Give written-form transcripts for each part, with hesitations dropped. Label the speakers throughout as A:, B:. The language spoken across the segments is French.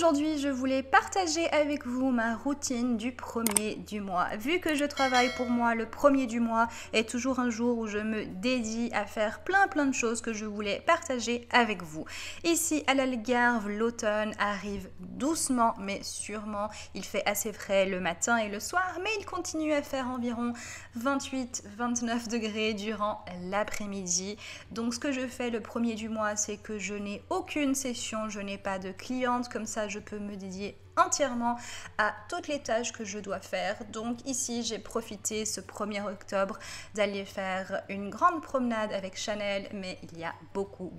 A: aujourd'hui, je voulais partager avec vous ma routine du premier du mois. Vu que je travaille pour moi, le premier du mois est toujours un jour où je me dédie à faire plein de choses que je voulais partager avec vous. Ici à l'Algarve, l'automne arrive doucement mais sûrement. Il fait assez frais le matin et le soir, mais il continue à faire environ 28-29 degrés durant l'après-midi. Donc ce que je fais le premier du mois, c'est que je n'ai aucune session, je n'ai pas de cliente, comme ça je peux me dédier entièrement à toutes les tâches que je dois faire. Donc ici j'ai profité ce 1er octobre d'aller faire une grande promenade avec Chanel, mais il y a beaucoup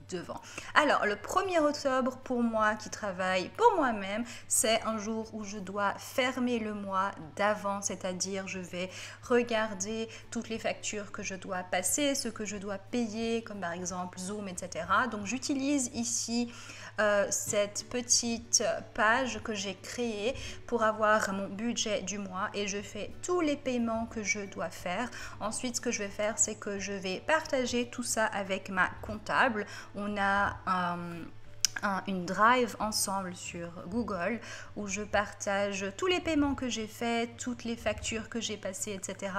A: de vent. Alors le 1er octobre pour moi qui travaille pour moi-même, c'est un jour où je dois fermer le mois d'avant, c'est-à-dire je vais regarder toutes les factures que je dois passer, ce que je dois payer, comme par exemple Zoom, etc. Donc j'utilise ici cette petite page que j'ai créée pour avoir mon budget du mois et je fais tous les paiements que je dois faire. Ensuite, ce que je vais faire, c'est que je vais partager tout ça avec ma comptable. On a une drive ensemble sur Google où je partage tous les paiements que j'ai faits, toutes les factures que j'ai passées, etc.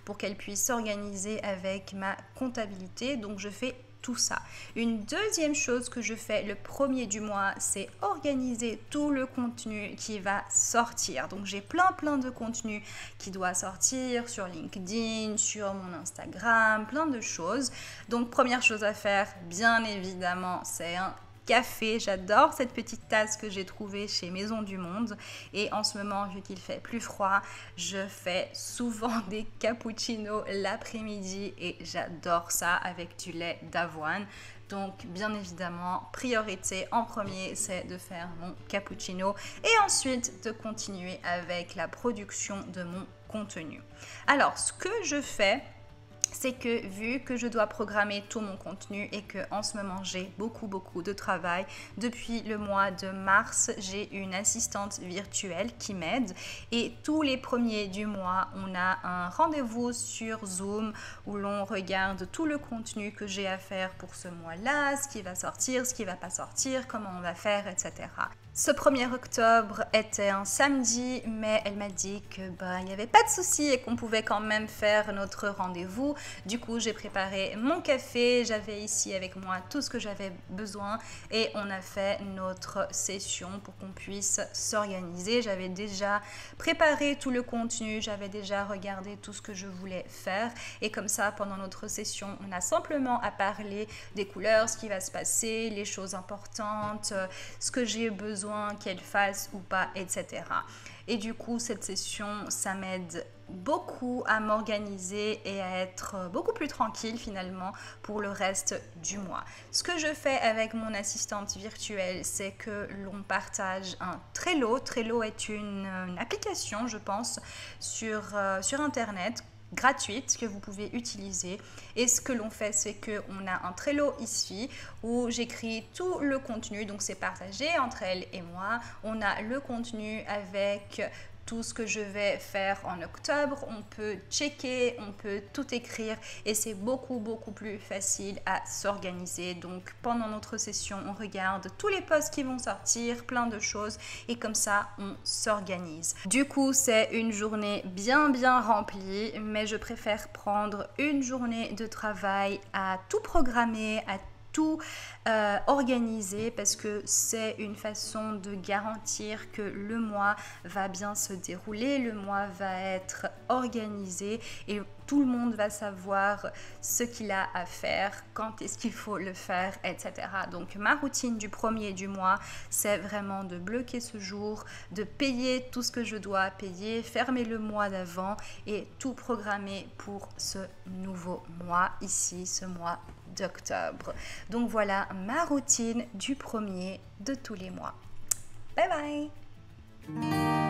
A: pour qu'elle puisse s'organiser avec ma comptabilité. Donc je fais tout ça. Une deuxième chose que je fais le 1er du mois, c'est organiser tout le contenu qui va sortir. Donc j'ai plein de contenu qui doit sortir sur LinkedIn, sur mon Instagram, plein de choses. Donc première chose à faire, bien évidemment, c'est un café. J'adore cette petite tasse que j'ai trouvée chez Maison du Monde et en ce moment, vu qu'il fait plus froid, je fais souvent des cappuccinos l'après-midi et j'adore ça avec du lait d'avoine. Donc bien évidemment, priorité en premier, c'est de faire mon cappuccino et ensuite de continuer avec la production de mon contenu. Alors ce que je fais, c'est que vu que je dois programmer tout mon contenu et que en ce moment j'ai beaucoup de travail, depuis le mois de mars, j'ai une assistante virtuelle qui m'aide et tous les premiers du mois, on a un rendez-vous sur Zoom où l'on regarde tout le contenu que j'ai à faire pour ce mois-là, ce qui va sortir, ce qui va pas sortir, comment on va faire, etc. Ce 1er octobre était un samedi, mais elle m'a dit que il n'y avait pas de souci et qu'on pouvait quand même faire notre rendez-vous. Du coup, j'ai préparé mon café, j'avais ici avec moi tout ce que j'avais besoin et on a fait notre session pour qu'on puisse s'organiser. J'avais déjà préparé tout le contenu, j'avais déjà regardé tout ce que je voulais faire et comme ça, pendant notre session, on a simplement à parler des couleurs, ce qui va se passer, les choses importantes, ce que j'ai besoin qu'elle fasse ou pas, etc. Et du coup, cette session, ça m'aide beaucoup à m'organiser et à être beaucoup plus tranquille finalement pour le reste du mois. Ce que je fais avec mon assistante virtuelle, c'est que l'on partage un Trello. Trello est une application, je pense, sur Internet, gratuite que vous pouvez utiliser et ce que l'on fait, c'est qu'on a un Trello ici où j'écris tout le contenu, donc c'est partagé entre elle et moi. On a le contenu avec tout ce que je vais faire en octobre, on peut checker, on peut tout écrire et c'est beaucoup plus facile à s'organiser. Donc pendant notre session, on regarde tous les posts qui vont sortir, plein de choses et comme ça, on s'organise. Du coup, c'est une journée bien remplie, mais je préfère prendre une journée de travail à tout programmer, à tout organiser parce que c'est une façon de garantir que le mois va bien se dérouler, le mois va être organisé et tout le monde va savoir ce qu'il a à faire, quand est-ce qu'il faut le faire, etc. Donc ma routine du 1er du mois, c'est vraiment de bloquer ce jour, de payer tout ce que je dois payer, fermer le mois d'avant et tout programmer pour ce nouveau mois ici, ce mois d'octobre. Donc voilà ma routine du 1er de tous les mois. Bye bye!